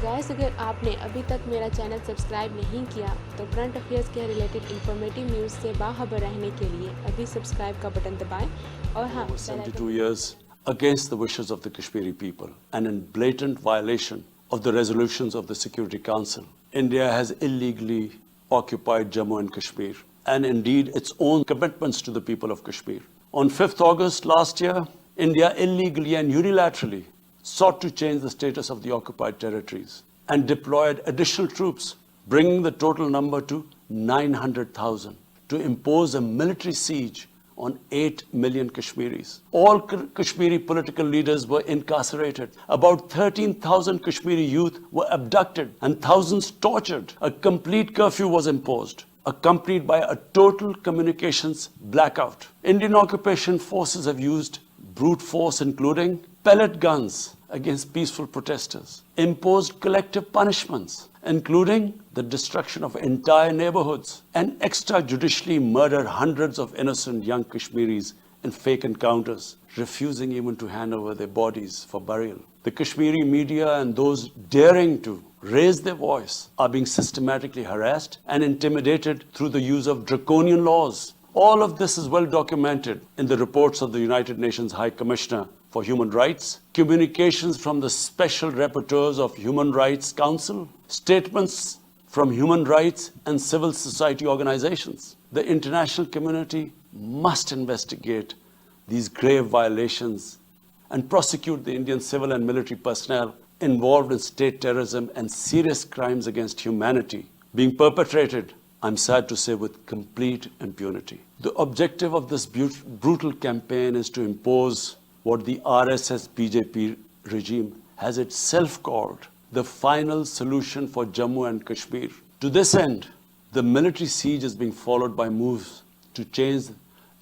Guys, अगर आपने अभी तक मेरा चैनल सब्सक्राइब नहीं किया तो करंट अफेयर्स के रिलेटेड इंफॉर्मेटिव न्यूज़ से बाखबर रहने के लिए अभी सब्सक्राइब का बटन दबाएं और हाँ, over 72 years against the wishes of the Kashmiri people and in blatant violation of the resolutions of the Security Council. India has illegally occupied Jammu and Kashmir and indeed its own commitments to the people of Kashmir. On 5th August last year, India illegally and unilaterally sought to change the status of the occupied territories and deployed additional troops, bringing the total number to 900,000 to impose a military siege on 8 million Kashmiris. All Kashmiri political leaders were incarcerated. About 13,000 Kashmiri youth were abducted and thousands tortured. A complete curfew was imposed, accompanied by a total communications blackout. Indian occupation forces have used brute force, including pellet guns against peaceful protesters, imposed collective punishments, including the destruction of entire neighborhoods, and extrajudicially murdered hundreds of innocent young Kashmiris in fake encounters, refusing even to hand over their bodies for burial. The Kashmiri media and those daring to raise their voice are being systematically harassed and intimidated through the use of draconian laws. All of this is well documented in the reports of the United Nations High Commissioner for Human Rights, communications from the Special Rapporteurs of Human Rights Council, statements from human rights and civil society organizations. The international community must investigate these grave violations and prosecute the Indian civil and military personnel involved in state terrorism and serious crimes against humanity being perpetrated, I'm sad to say, with complete impunity. The objective of this brutal campaign is to impose what the RSS BJP regime has itself called the final solution for Jammu and Kashmir. To this end, the military siege is being followed by moves to change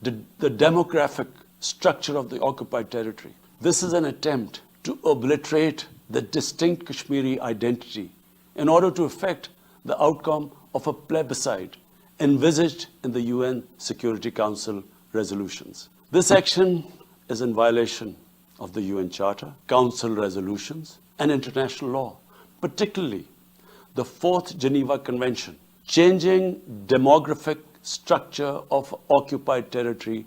the demographic structure of the occupied territory. This is an attempt to obliterate the distinct Kashmiri identity in order to effect the outcome of a plebiscite envisaged in the UN Security Council resolutions. This action is in violation of the UN Charter, Council resolutions, and international law, particularly the Fourth Geneva Convention. Changing demographic structure of occupied territory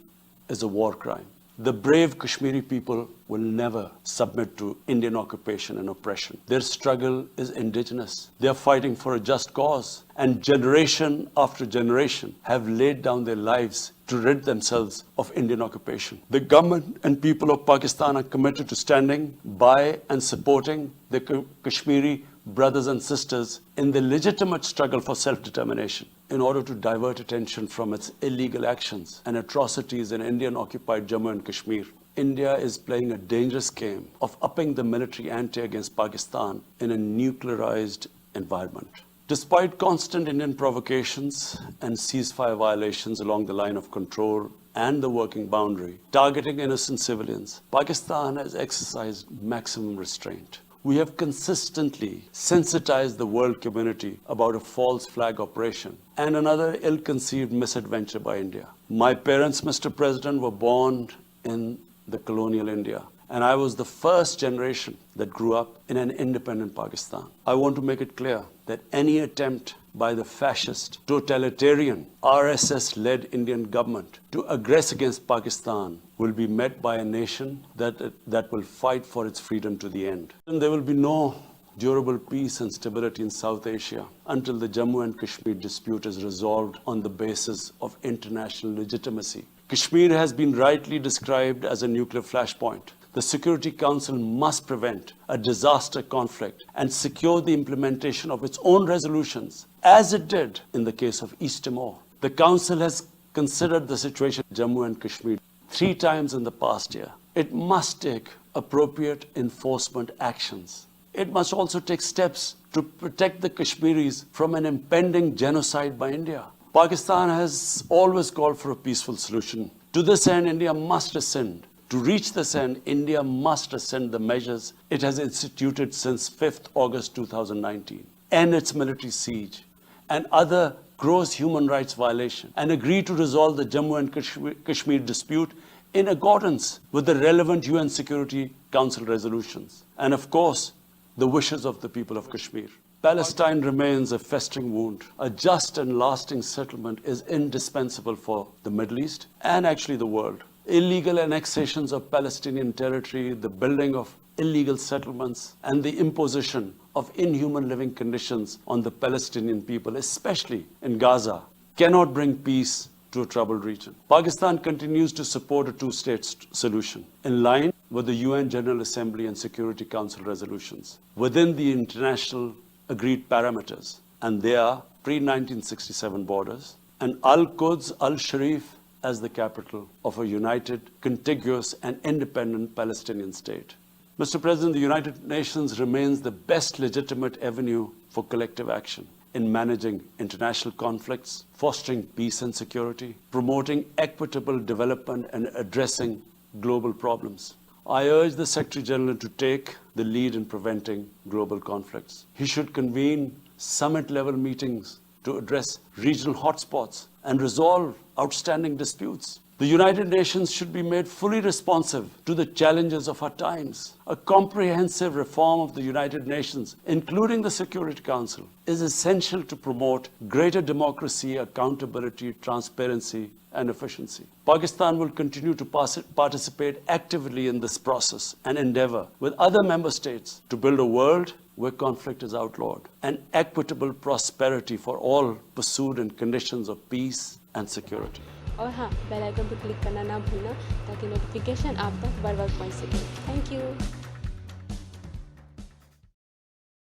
is a war crime. The brave Kashmiri people will never submit to Indian occupation and oppression. Their struggle is indigenous. They are fighting for a just cause, and generation after generation have laid down their lives to rid themselves of Indian occupation. The government and people of Pakistan are committed to standing by and supporting the Kashmiri brothers and sisters in the legitimate struggle for self-determination in order to divert attention from its illegal actions and atrocities in Indian-occupied Jammu and Kashmir. India is playing a dangerous game of upping the military ante against Pakistan in a nuclearized environment. Despite constant Indian provocations and ceasefire violations along the line of control and the working boundary, targeting innocent civilians, Pakistan has exercised maximum restraint. We have consistently sensitized the world community about a false flag operation and another ill-conceived misadventure by India. My parents, Mr. President, were born in the colonial India, and I was the first generation that grew up in an independent Pakistan. I want to make it clear that any attempt by the fascist, totalitarian, RSS-led Indian government to aggress against Pakistan will be met by a nation that will fight for its freedom to the end. And there will be no durable peace and stability in South Asia until the Jammu and Kashmir dispute is resolved on the basis of international legitimacy. Kashmir has been rightly described as a nuclear flashpoint. The Security Council must prevent a disaster conflict and secure the implementation of its own resolutions, as it did in the case of East Timor. The Council has considered the situation in Jammu and Kashmir 3 times in the past year. It must take appropriate enforcement actions. It must also take steps to protect the Kashmiris from an impending genocide by India. Pakistan has always called for a peaceful solution. To this end, India must rescind. To reach this end, India must rescind the measures it has instituted since 5th August 2019, end its military siege and other gross human rights violations, and agree to resolve the Jammu and Kashmir dispute in accordance with the relevant UN Security Council resolutions. And of course, the wishes of the people of Kashmir. Palestine remains a festering wound. A just and lasting settlement is indispensable for the Middle East and actually the world. Illegal annexations of Palestinian territory, the building of illegal settlements, and the imposition of inhuman living conditions on the Palestinian people, especially in Gaza, cannot bring peace to a troubled region. Pakistan continues to support a two-state solution in line with the UN General Assembly and Security Council resolutions within the international agreed parameters, and they are pre-1967 borders, and Al-Quds, Al-Sharif as the capital of a united, contiguous, and independent Palestinian state. Mr. President, the United Nations remains the best legitimate avenue for collective action in managing international conflicts, fostering peace and security, promoting equitable development, and addressing global problems. I urge the Secretary General to take the lead in preventing global conflicts. He should convene summit-level meetings to address regional hotspots and resolve outstanding disputes. The United Nations should be made fully responsive to the challenges of our times. A comprehensive reform of the United Nations, including the Security Council, is essential to promote greater democracy, accountability, transparency, and efficiency. Pakistan will continue to participate actively in this process and endeavor with other member states to build a world where conflict is outlawed and equitable prosperity for all pursued in conditions of peace and security. और हाँ, bell icon पर click करना ना भूलना ताकि notification आप तक बर वक्त पहुँच सके। Thank you.